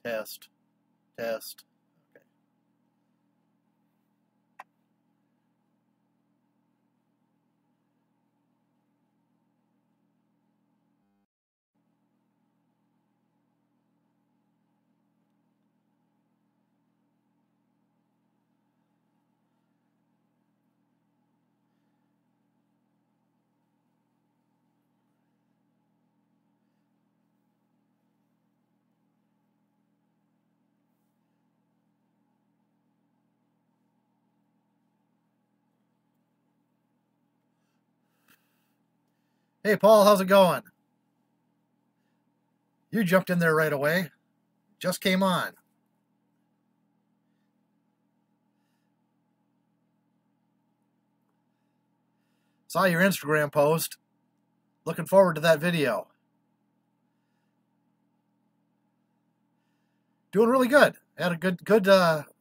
Test. Test. Okay. Hey, Paul, how's it going? You jumped in there right away. Just came on. Saw your Instagram post. Looking forward to that video. Doing really good. Had a good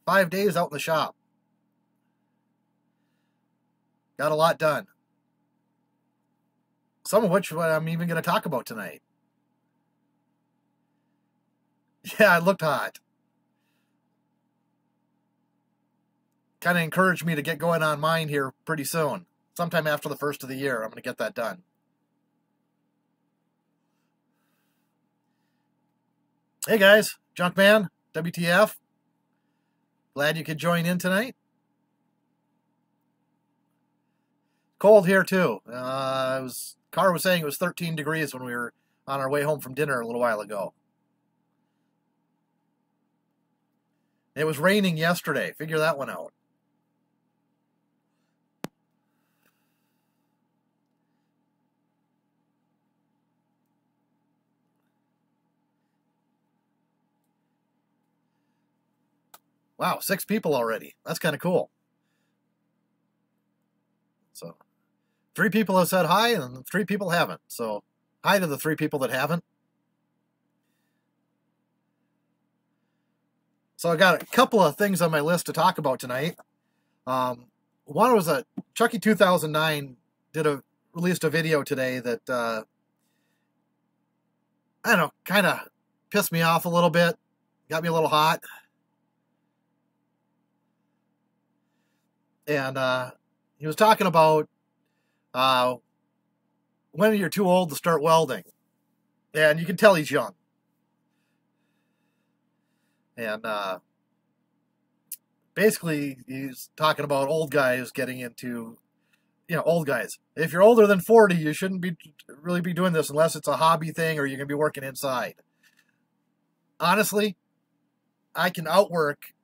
5 days out in the shop. Got a lot done. Some of which I'm even going to talk about tonight. Yeah, it looked hot. Kind of encouraged me to get going on mine here pretty soon. Sometime after the first of the year, I'm going to get that done. Hey guys, Junkman, WTF. Glad you could join in tonight. Cold here too. Car was saying it was 13 degrees when we were on our way home from dinner a little while ago. It was raining yesterday. Figure that one out. Wow, 6 people already. That's kind of cool. So, 3 people have said hi, and 3 people haven't. So, hi to the 3 people that haven't. So, I got a couple of things on my list to talk about tonight. One was that Chucky 2009 released a video today that, I don't know, kind of pissed me off a little bit. Got me a little hot. And he was talking about when you're too old to start welding. And you can tell he's young. And basically, he's talking about old guys getting into, old guys. If you're older than 40, you shouldn't really be doing this unless it's a hobby thing or you're going to be working inside. Honestly, I can outwork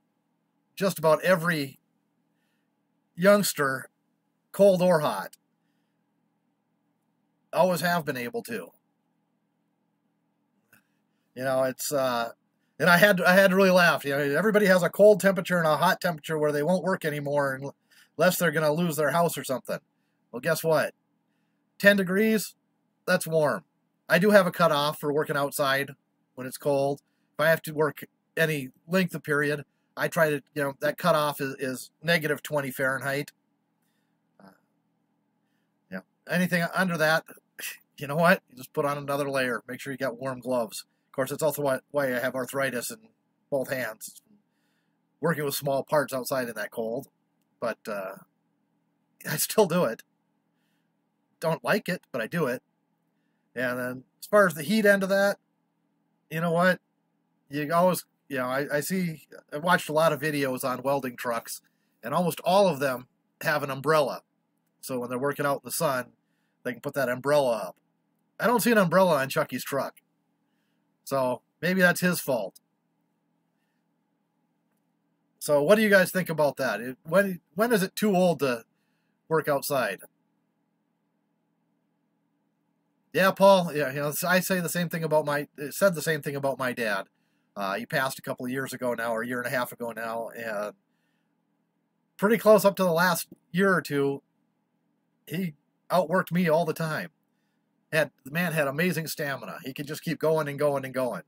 just about every youngster, cold or hot. Always have been able to. It's and I had to really laugh. Everybody has a cold temperature and a hot temperature where they won't work anymore unless they're going to lose their house or something. Well, guess what? 10 degrees, that's warm. I do have a cutoff for working outside when it's cold. If I have to work any length of period, I try to, that cutoff is negative 20 Fahrenheit. Anything under that, you know what? You just put on another layer. Make sure you got warm gloves. Of course, that's also why I have arthritis in both hands. Working with small parts outside in that cold. But I still do it. Don't like it, but I do it. And then as far as the heat end of that, you know what? You always, I watched a lot of videos on welding trucks, and almost all of them have an umbrella. So when they're working out in the sun, they can put that umbrella up. I don't see an umbrella on Chucky's truck. So maybe that's his fault. So what do you guys think about that? When is it too old to work outside? Yeah, Paul. Yeah, I say the same thing about said the same thing about my dad. He passed a couple of years ago now, or a year and a half ago now, and pretty close up to the last year or two, he outworked me all the time. The man had amazing stamina. He could just keep going and going and going.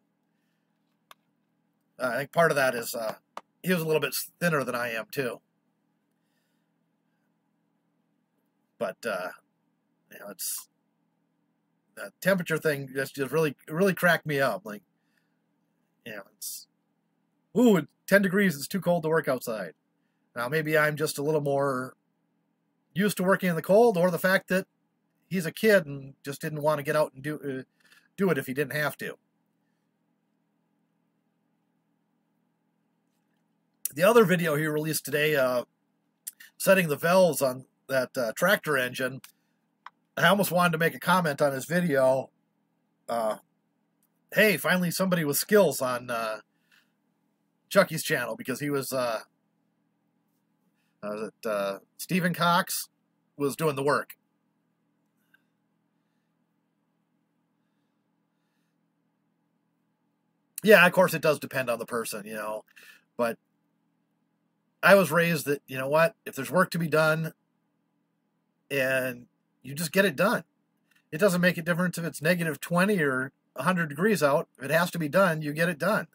I think part of that is he was a little bit thinner than I am too. But it's the temperature thing just really cracked me up. Like, it's ooh, 10 degrees, it's too cold to work outside. Now, maybe I'm just a little more used to working in the cold, or the fact that he's a kid and just didn't want to get out and do it if he didn't have to. The other video he released today, setting the valves on that tractor engine, I almost wanted to make a comment on his video. Hey, finally somebody with skills on Chucky's channel, because he was Stephen Cox was doing the work. Yeah, of course it does depend on the person, you know, but I was raised that, you know what, if there's work to be done and you just get it done. It doesn't make a difference if it's negative 20 or 100 degrees out. If it has to be done, you get it done.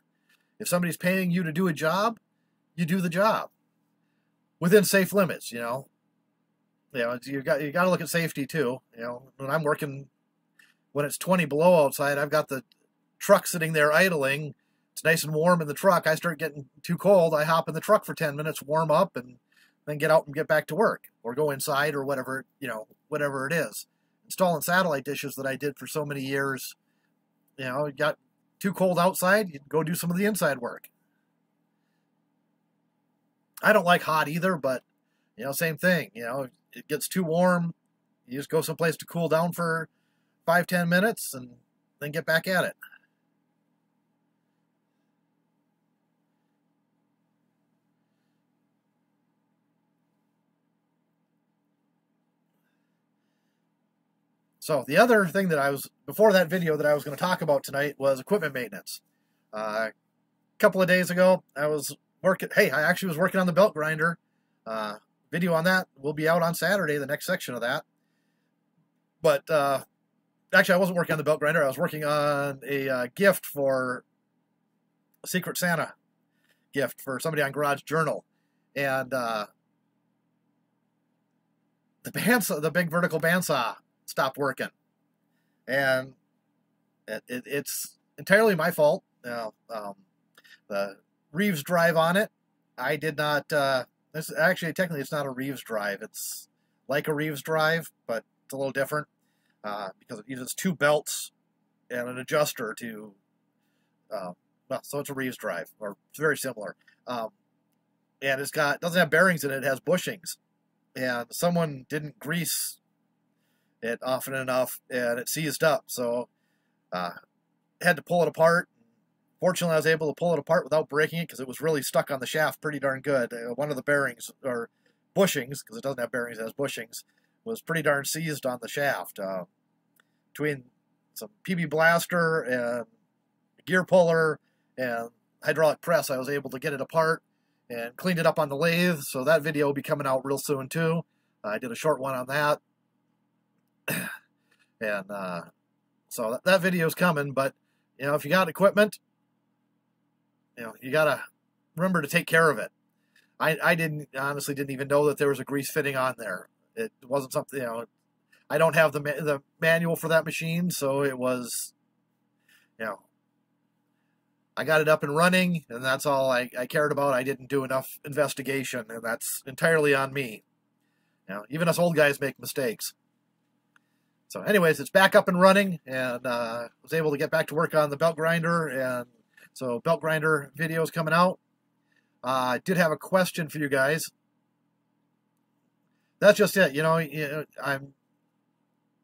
If somebody's paying you to do a job, you do the job within safe limits, you know. You know, you got to look at safety too. You know, when I'm working, when it's 20 below outside, I've got the truck sitting there idling. It's nice and warm in the truck. I start getting too cold. I hop in the truck for 10 minutes, warm up, and then get out and get back to work, or go inside, or whatever, you know, whatever it is. Installing satellite dishes that I did for so many years, you know, it got too cold outside, you go do some of the inside work. I don't like hot either, but, you know, same thing. You know, it gets too warm, you just go someplace to cool down for 5-10 minutes and then get back at it. So the other thing that I was, before that video that I was going to talk about tonight, was equipment maintenance. A couple of days ago, I was working, I actually was working on the belt grinder. Video on that will be out on Saturday, the next section of that. But actually, I wasn't working on the belt grinder. I was working on a gift for a Secret Santa gift for somebody on Garage Journal. And the big vertical bandsaw stopped working, and it's entirely my fault. The Reeves drive on it, I did not. This actually, technically, it's not a Reeves drive. It's like a Reeves drive, but it's a little different because it uses 2 belts and an adjuster to. Well, so it's a Reeves drive, or it's very similar. And it's doesn't have bearings in it. It has bushings, and someone didn't grease it often enough, and it seized up. So had to pull it apart. Fortunately, I was able to pull it apart without breaking it, because it was really stuck on the shaft pretty darn good. One of the bearings, or bushings, because it doesn't have bearings, it has bushings, was pretty darn seized on the shaft. Between some PB blaster and gear puller and hydraulic press, I was able to get it apart and cleaned it up on the lathe. So that video will be coming out real soon too. I did a short one on that. And so that video is coming. But, you know, if you got equipment, you know, you got to remember to take care of it. I honestly didn't even know that there was a grease fitting on there. It wasn't something, you know, I don't have the manual for that machine, so it was, you know, I got it up and running, and that's all I cared about. I didn't do enough investigation, and that's entirely on me. You know, even us old guys make mistakes. So anyways, it's back up and running, and was able to get back to work on the belt grinder, and so belt grinder video is coming out. I did have a question for you guys. That's just it. You know,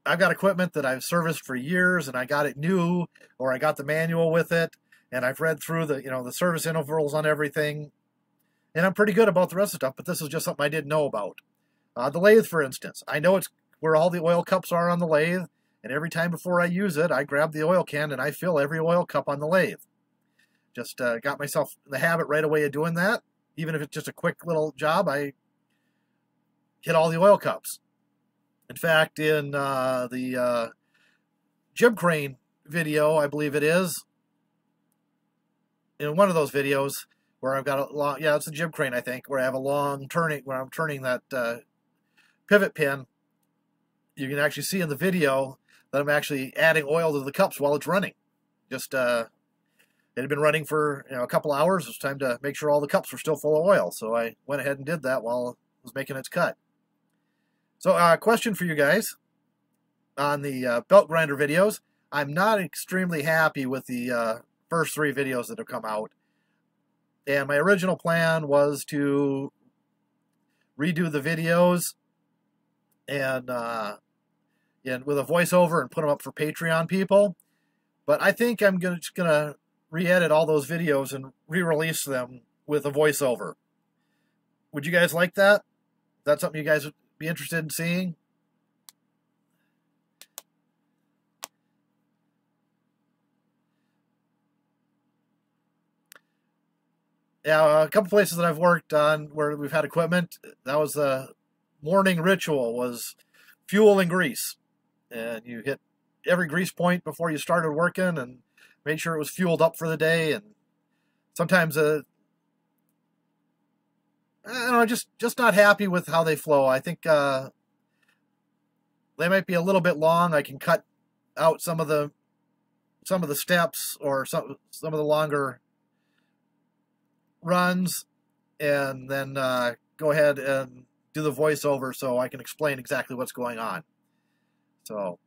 I've got equipment that I've serviced for years, and I got it new, or I got the manual with it, and I've read through the service intervals on everything, and I'm pretty good about the rest of the stuff. But this is just something I didn't know about. The lathe, for instance, I know it's where all the oil cups are on the lathe, and every time before I use it, I grab the oil can and I fill every oil cup on the lathe. Just got myself in the habit right away of doing that. Even if it's just a quick little job, I hit all the oil cups. In fact, in the jib crane video, I believe it is, in one of those videos where I've got a long, yeah, it's a jib crane, I think, where I have a long turning, where I'm turning that pivot pin. You can actually see in the video that I'm actually adding oil to the cups while it's running. Just, it had been running for a couple hours. It was time to make sure all the cups were still full of oil. So I went ahead and did that while it was making its cut. So question for you guys on the belt grinder videos. I'm not extremely happy with the first 3 videos that have come out. And my original plan was to redo the videos and with a voiceover and put them up for Patreon people. But I think I'm just going to re-edit all those videos and re-release them with a voiceover. Would you guys like that? Is that something you guys would be interested in seeing? Yeah, a couple places that I've worked on where we've had equipment, that was the morning ritual, was fuel and grease. And you hit every grease point before you started working and made sure it was fueled up for the day. And sometimes, I don't know, just not happy with how they flow. I think they might be a little bit long. I can cut out some of the steps or some of the longer runs, and then go ahead and do the voiceover so I can explain exactly what's going on. So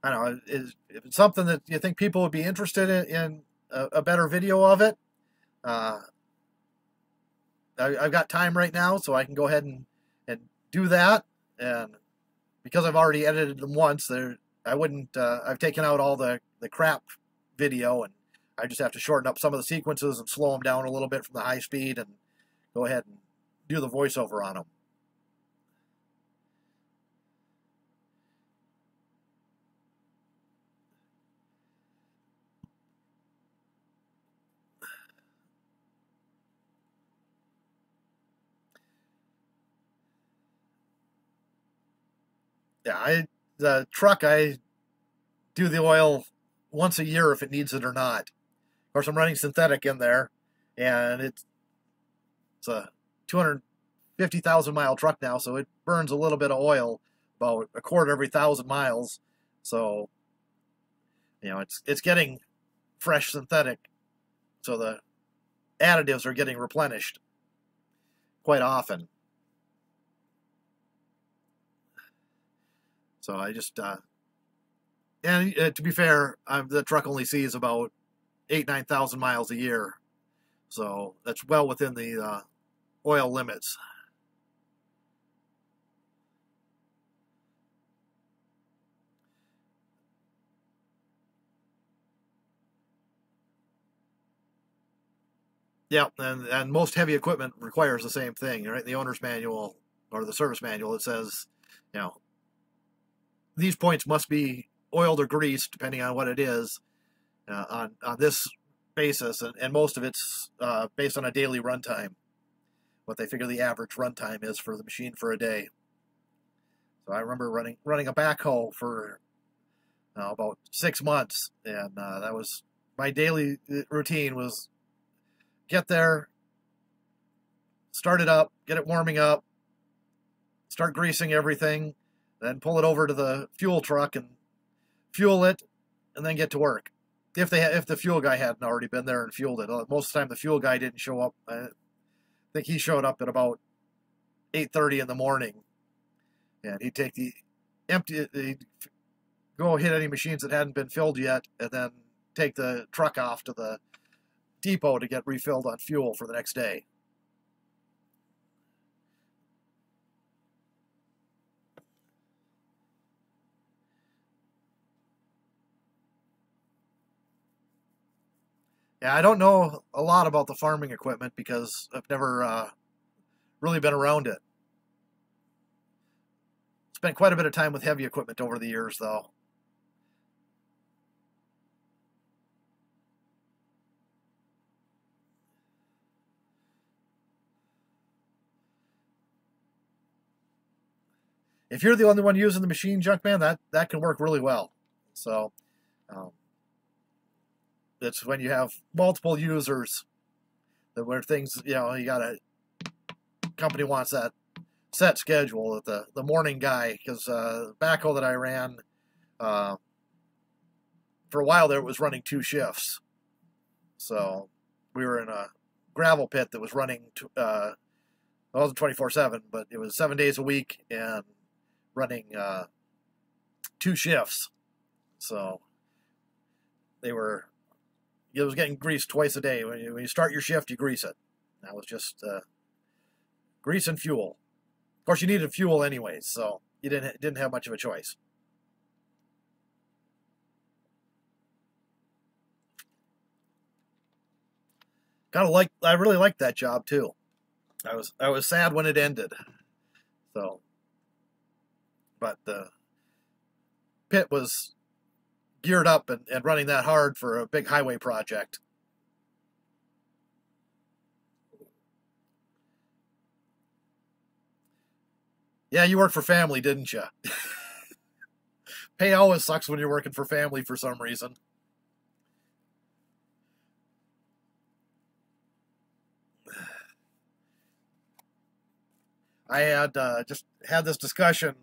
I don't know, if it's something that you think people would be interested in a better video of it, I've got time right now, so I can go ahead and do that. And because I've already edited them once, I wouldn't. I've taken out all the crap video, and I just have to shorten up some of the sequences and slow them down a little bit from the high speed and go ahead and do the voiceover on them. Yeah, the truck, I do the oil once a year if it needs it or not. Of course, I'm running synthetic in there, and it's a 250,000 mile truck now, so it burns a little bit of oil, about a quarter every 1,000 miles. So, it's getting fresh synthetic, so the additives are getting replenished quite often. So I just, and to be fair, the truck only sees about 9,000 miles a year. So that's well within the oil limits. Yeah, and most heavy equipment requires the same thing, right? The owner's manual or the service manual, it says, these points must be oiled or greased, depending on what it is, on this basis, and most of it's based on a daily runtime, what they figure the average runtime is for the machine for a day. So I remember running a backhoe for about 6 months, and that was my daily routine. Was get there, start it up, get it warming up, start greasing everything, then pull it over to the fuel truck and fuel it, and then get to work. If the fuel guy hadn't already been there and fueled it. Most of the time the fuel guy didn't show up. I think he showed up at about 8:30 in the morning, and he'd take he'd go hit any machines that hadn't been filled yet, and then take the truck off to the depot to get refilled on fuel for the next day. Yeah, I don't know a lot about the farming equipment because I've never really been around it. Spent quite a bit of time with heavy equipment over the years, though. If you're the only one using the machine, Junkman, that can work really well. So it's when you have multiple users where things, you got a company wants that set schedule. The morning guy, because the backhoe that I ran for a while there, it was running 2 shifts. So we were in a gravel pit that was running, it wasn't 24/7, but it was 7 days a week and running 2 shifts. So it was getting greased twice a day. When you start your shift, you grease it. That was just grease and fuel. Of course, you needed fuel anyways, so you didn't have much of a choice. I really liked that job too. I was sad when it ended. So, but the pit was geared up and running that hard for a big highway project. Yeah, you worked for family, didn't you? Pay always sucks when you're working for family for some reason. I had just had this discussion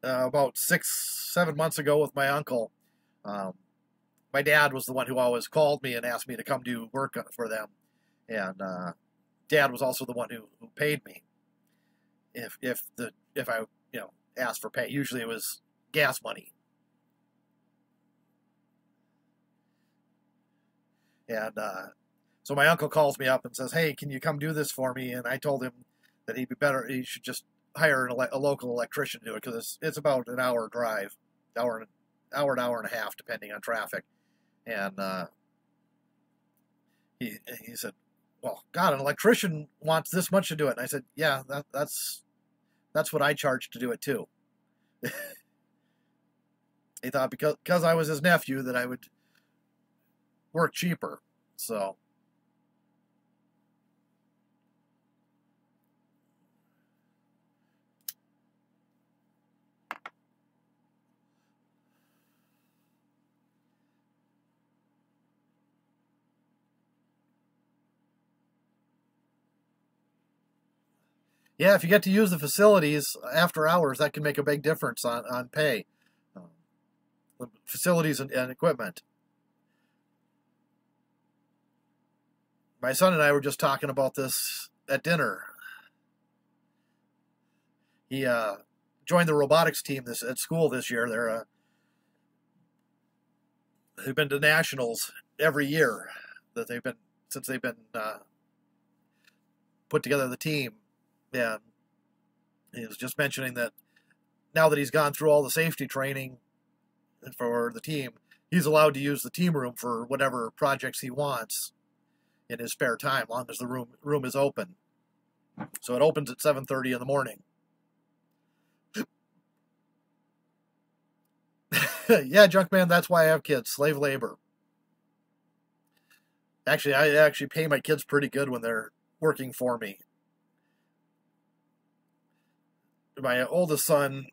about 6, 7 months ago with my uncle. Um, my dad was the one who always called me and asked me to come do work for them, and Dad was also the one who paid me if I asked for pay. Usually it was gas money, and so my uncle calls me up and says, "Hey, can you come do this for me?" And I told him that he should just hire a local electrician to do it because it's about an hour drive, an hour and a half depending on traffic. And he said, "Well, God, an electrician wants this much to do it." And I said, "Yeah, that's what I charge to do it too." He thought because I was his nephew that I would work cheaper. So yeah, if you get to use the facilities after hours, that can make a big difference on pay. Facilities and equipment. My son and I were just talking about this at dinner. He joined the robotics team at school this year. They've been to nationals every year that since they've been put together the team. And he was just mentioning that now that he's gone through all the safety training for the team, he's allowed to use the team room for whatever projects he wants in his spare time, as long as the room is open. So it opens at 7:30 in the morning. Yeah, Junkman, that's why I have kids. Slave labor. Actually, I actually pay my kids pretty good when they're working for me. My oldest son,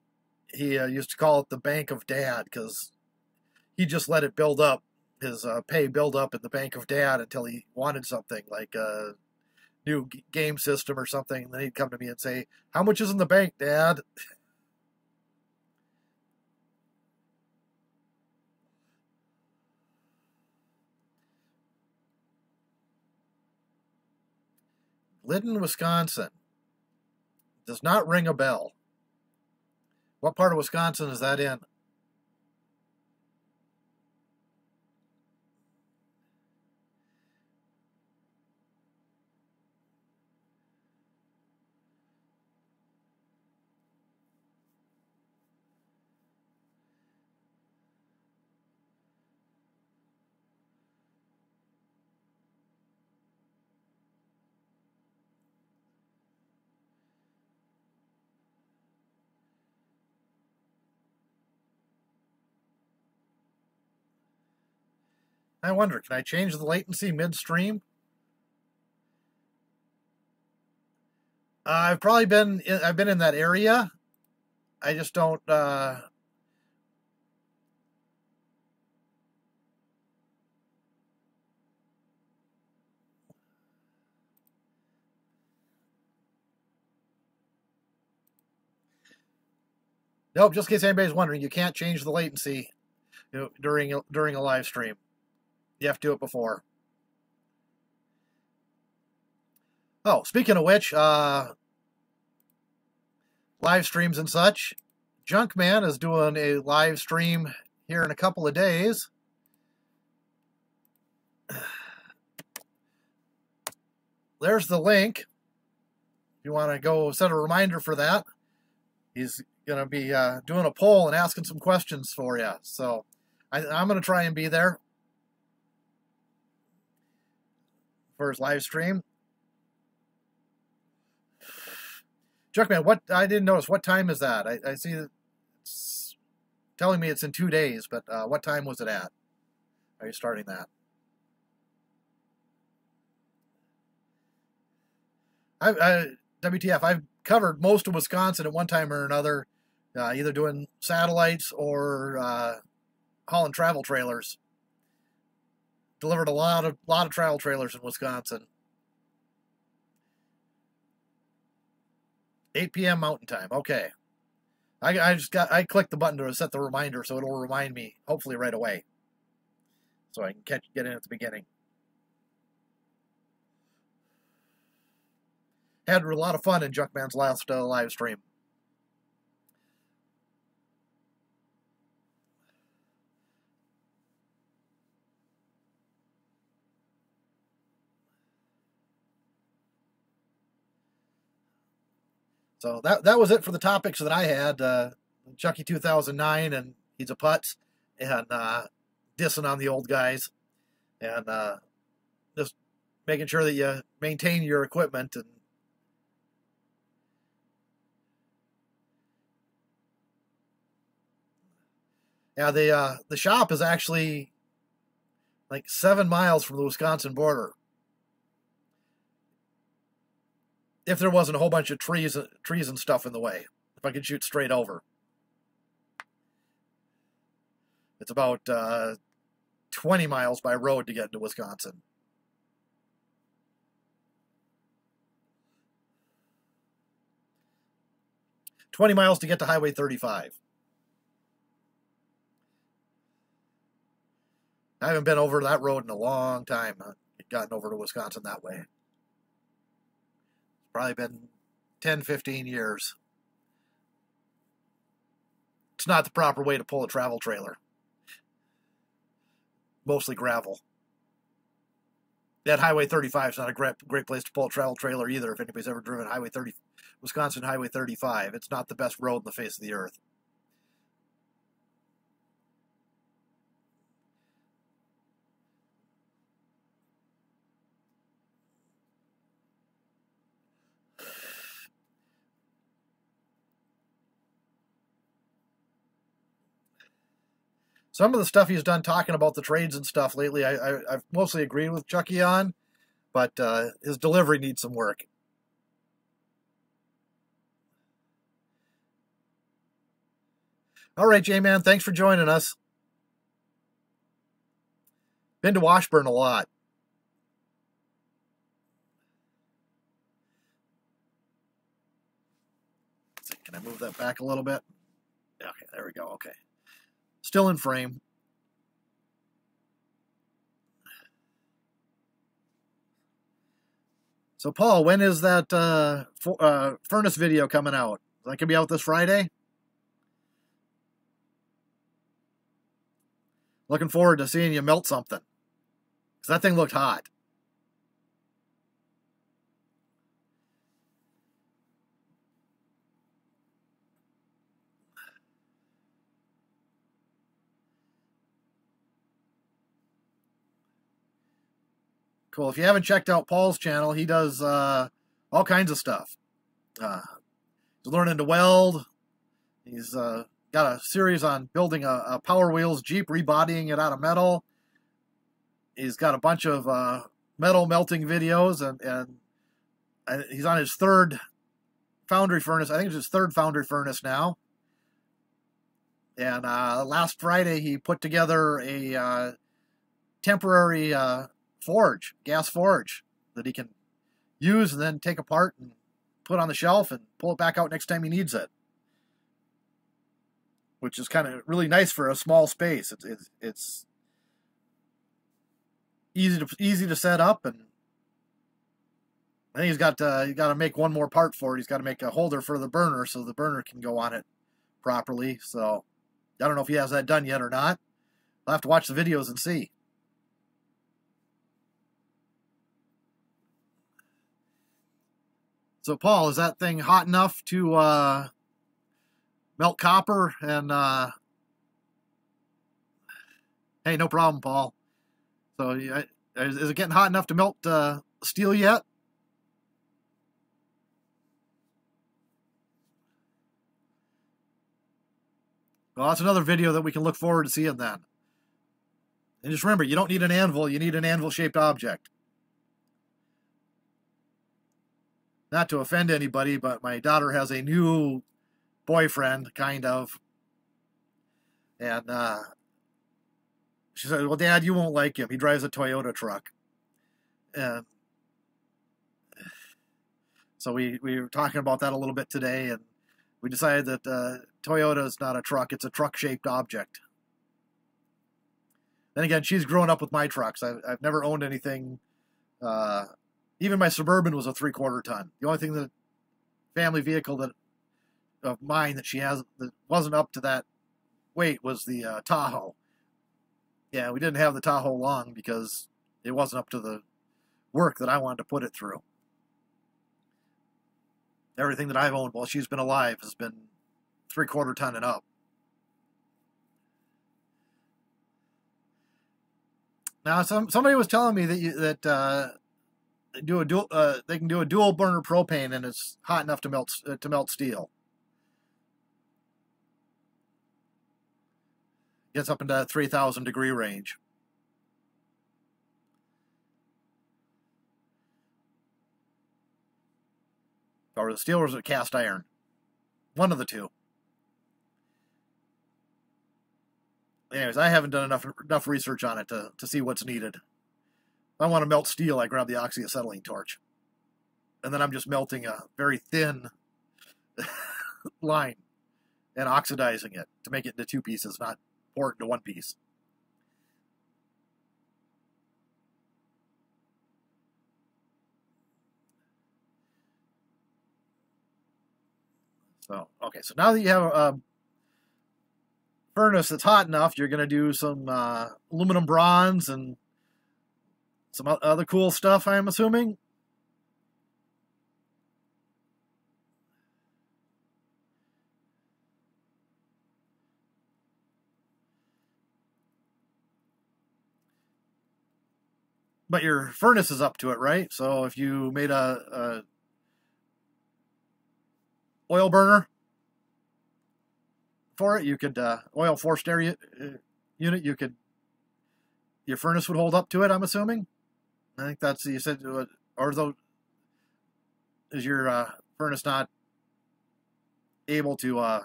he used to call it the bank of dad because he just let it build up, his pay build up in the bank of dad until he wanted something like a new game system or something. And then he'd come to me and say, "How much is in the bank, Dad?" Lytton, Wisconsin. Does not ring a bell. What part of Wisconsin is that in? I wonder, can I change the latency midstream? I've been in that area. I just don't. Nope. Just in case anybody's wondering, you can't change the latency during a live stream. You have to do it before. Oh, speaking of which, live streams and such. Junkman is doing a live stream here in a couple of days. There's the link. If you want to go set a reminder for that, he's going to be doing a poll and asking some questions for you. So I'm going to try and be there for his live stream. Junkman, what I didn't notice. What time is that? I see it's telling me it's in 2 days, but what time was it at? Are you starting that? WTF, I've covered most of Wisconsin at one time or another, either doing satellites or hauling travel trailers. Delivered a lot of travel trailers in Wisconsin. 8 p.m. Mountain Time. Okay. I clicked the button to set the reminder, so it'll remind me hopefully right away, so I can get in at the beginning. Had a lot of fun in Junkman's last live stream. So that was it for the topics that I had. Chucky 2009 and he's a putz, and dissing on the old guys, and just making sure that you maintain your equipment. And yeah, the shop is actually like 7 miles from the Wisconsin border. If there wasn't a whole bunch of trees and stuff in the way, if I could shoot straight over. It's about 20 miles by road to get into Wisconsin. $20 miles to get to Highway 35. I haven't been over that road in a long time. I've gotten over to Wisconsin that way. It's probably been 10, 15 years. It's not the proper way to pull a travel trailer. Mostly gravel. That Highway 35 is not a great place to pull a travel trailer either. If anybody's ever driven Wisconsin Highway 35, it's not the best road in the face of the earth. Some of the stuff he's done talking about the trades and stuff lately, I've mostly agreed with Chucky on, but his delivery needs some work. All right, J-Man, thanks for joining us. Been to Washburn a lot. Let's see, can I move that back a little bit? Okay, there we go. Okay. Still in frame. So, Paul, when is that furnace video coming out? That could be out this Friday? Looking forward to seeing you melt something. Because that thing looked hot. Cool. If you haven't checked out Paul's channel, he does all kinds of stuff. He's learning to weld. He's got a series on building a Power Wheels Jeep, rebodying it out of metal. He's got a bunch of metal melting videos, and he's on his third foundry furnace. I think it's his third foundry furnace now. And last Friday, he put together a temporary forge, gas forge, that he can use and then take apart and put on the shelf and pull it back out next time he needs it. Which is kind of really nice for a small space. It's easy to set up, and I think he's got to make one more part for it. He's got to make a holder for the burner so the burner can go on it properly. So I don't know if he has that done yet or not. I'll have to watch the videos and see. So Paul, is that thing hot enough to melt copper? And hey, no problem, Paul. So is it getting hot enough to melt steel yet? Well, that's another video that we can look forward to seeing then. And just remember, you don't need an anvil, you need an anvil-shaped object. Not to offend anybody, but my daughter has a new boyfriend, kind of. And she said, well, Dad, you won't like him. He drives a Toyota truck. And so we were talking about that a little bit today, and we decided that Toyota is not a truck, it's a truck-shaped object. Then again, she's grown up with my trucks. I've never owned anything. Even my Suburban was a 3/4 ton. The only thing that family vehicle of mine that she has that wasn't up to that weight was the Tahoe. Yeah, we didn't have the Tahoe long because it wasn't up to the work that I wanted to put it through. Everything that I've owned while she's been alive has been 3/4 ton and up. Now, somebody was telling me that they can do a dual burner propane and it's hot enough to melt steel. Gets up into that 3,000 degree range. Or the steel or the cast iron. One of the two. Anyways, I haven't done enough research on it to see what's needed. If I want to melt steel, I grab the oxyacetylene torch. And then I'm just melting a very thin line and oxidizing it to make it into 2 pieces, not pour it into 1 piece. So, okay, so now that you have a furnace that's hot enough, you're going to do some aluminum bronze and some other cool stuff, I'm assuming. But your furnace is up to it, right? So if you made a oil burner for it, you could oil forced air unit. Your furnace would hold up to it. I'm assuming. I think that's you said, or though is your furnace not able to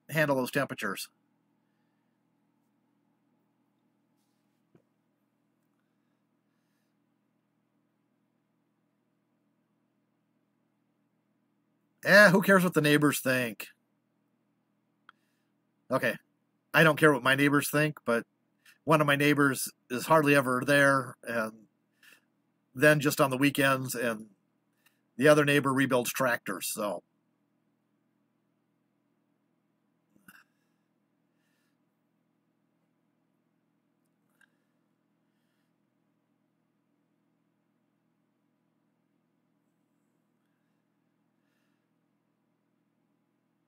handle those temperatures? Who cares what the neighbors think? Okay, I don't care what my neighbors think, but one of my neighbors is hardly ever there, and then just on the weekends, and the other neighbor rebuilds tractors, so.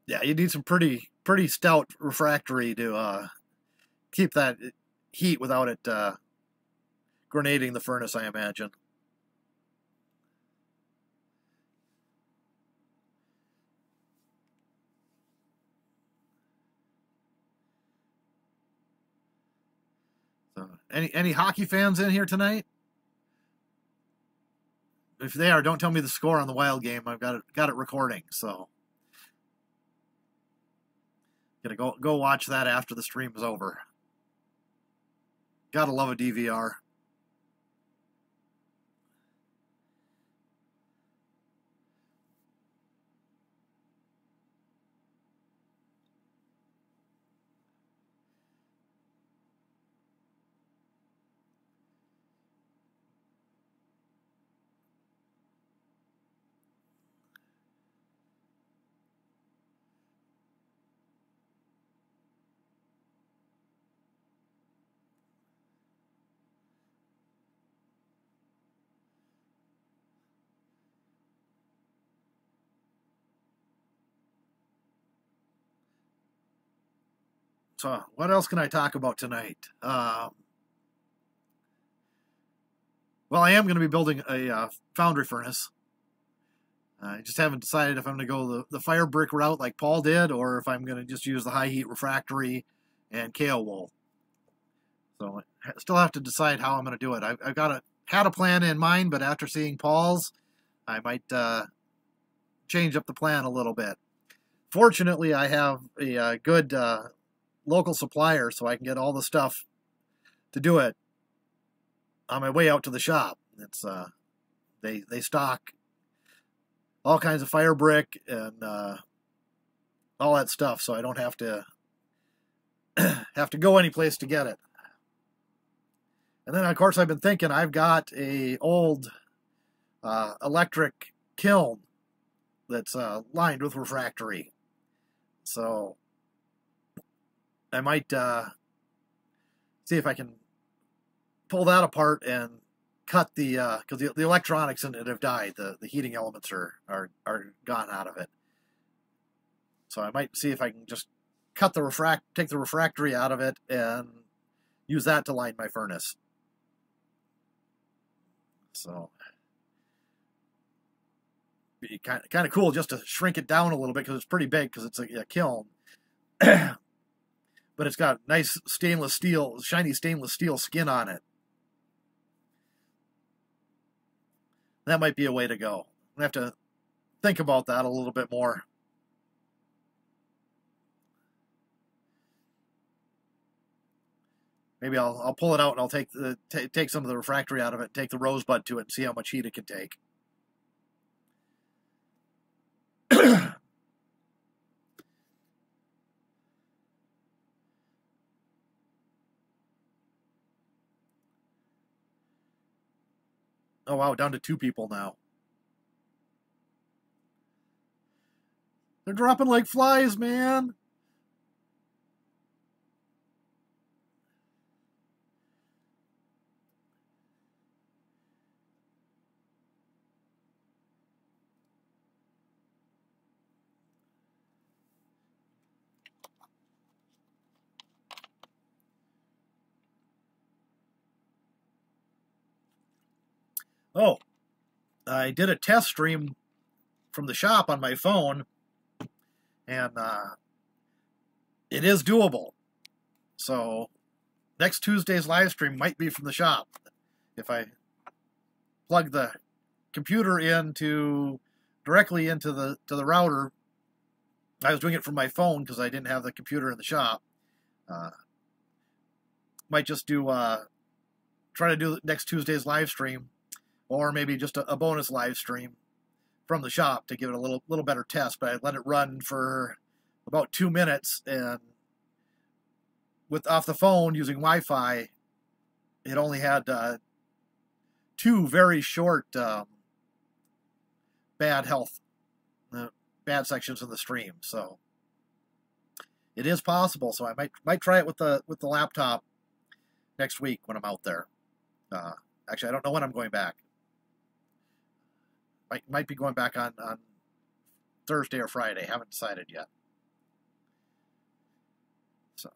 Yeah, you need some pretty stout refractory to keep that heat without it grenading the furnace, I imagine. So, any hockey fans in here tonight? If they are, don't tell me the score on the Wild game. I've got it recording, so gonna go watch that after the stream is over. Gotta love a DVR. So what else can I talk about tonight? Well, I am going to be building a foundry furnace. I just haven't decided if I'm going to go the fire brick route like Paul did, or if I'm going to just use the high heat refractory and Kaowool. So I still have to decide how I'm going to do it. I've had a plan in mind, but after seeing Paul's, I might change up the plan a little bit. Fortunately, I have a good local supplier, so I can get all the stuff to do it on my way out to the shop. It's they stock all kinds of fire brick and all that stuff, so I don't have to go any place to get it. And then, of course, I've been thinking I've got a old electric kiln that's lined with refractory. So I might see if I can pull that apart and cut the because the electronics in it have died. The heating elements are gone out of it. So I might see if I can just cut take the refractory out of it and use that to line my furnace. So be kind of cool just to shrink it down a little bit because it's pretty big because it's a kiln. But it's got nice stainless steel, shiny stainless steel skin on it. That might be a way to go. I have to think about that a little bit more. Maybe I'll pull it out and I'll take some of the refractory out of it, take the rosebud to it, and see how much heat it can take. Oh wow, down to 2 people now. They're dropping like flies, man. Oh, I did a test stream from the shop on my phone, and it is doable. So next Tuesday's live stream might be from the shop. If I plug the computer directly into the router, I was doing it from my phone because I didn't have the computer in the shop. Might just try to do next Tuesday's live stream, or maybe just a bonus live stream from the shop to give it a little better test. But I let it run for about 2 minutes, and off the phone using Wi-Fi, it only had 2 very short bad sections of the stream. So it is possible. So I might try it with the laptop next week when I'm out there. Actually, I don't know when I'm going back. Might be going back on Thursday or Friday. Haven't decided yet. So,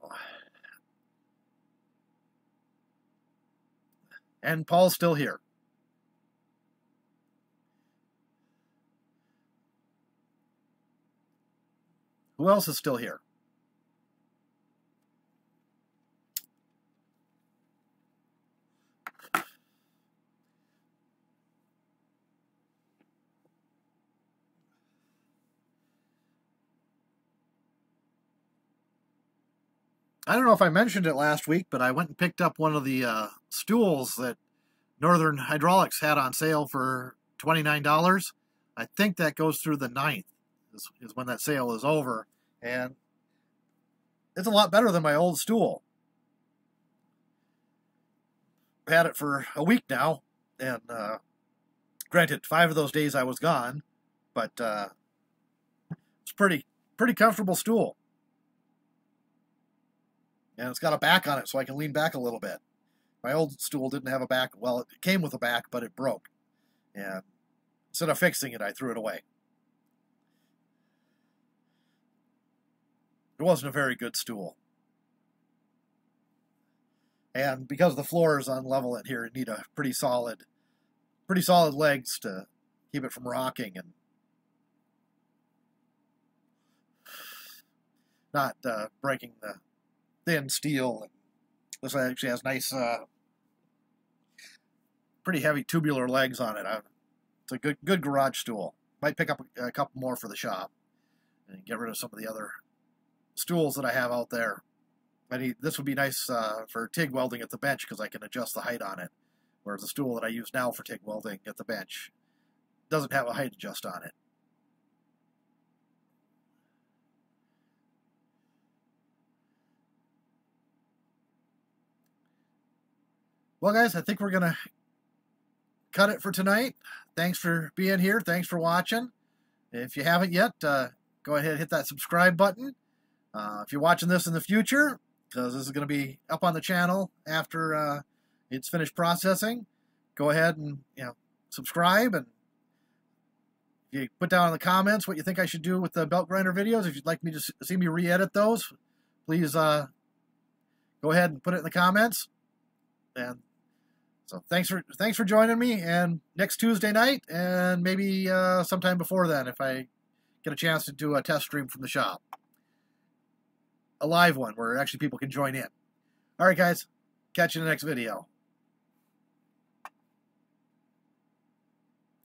and Paul's still here. Who else is still here? I don't know if I mentioned it last week, but I went and picked up one of the stools that Northern Hydraulics had on sale for $29. I think that goes through the 9th is when that sale is over. And it's a lot better than my old stool. I've had it for a week now, and granted, 5 of those days I was gone, but it's pretty comfortable stool. And it's got a back on it, so I can lean back a little bit. My old stool didn't have a back. Well, it came with a back, but it broke. And instead of fixing it, I threw it away. It wasn't a very good stool. And because the floor is unlevel in here, you need a pretty solid legs to keep it from rocking and not breaking the thin steel. And this actually has nice, pretty heavy tubular legs on it. It's a good garage stool. Might pick up a couple more for the shop and get rid of some of the other stools that I have out there. This would be nice for TIG welding at the bench because I can adjust the height on it. Whereas the stool that I use now for TIG welding at the bench doesn't have a height adjust on it. Well, guys, I think we're going to cut it for tonight. Thanks for being here. Thanks for watching. If you haven't yet, go ahead and hit that subscribe button. If you're watching this in the future, because this is going to be up on the channel after it's finished processing, go ahead and subscribe, and you put down in the comments what you think I should do with the belt grinder videos. If you'd like me to see me re-edit those, please go ahead and put it in the comments. And so thanks for joining me, and next Tuesday night, and maybe sometime before then, if I get a chance to do a test stream from the shop. A live one where actually people can join in. All right, guys. Catch you in the next video.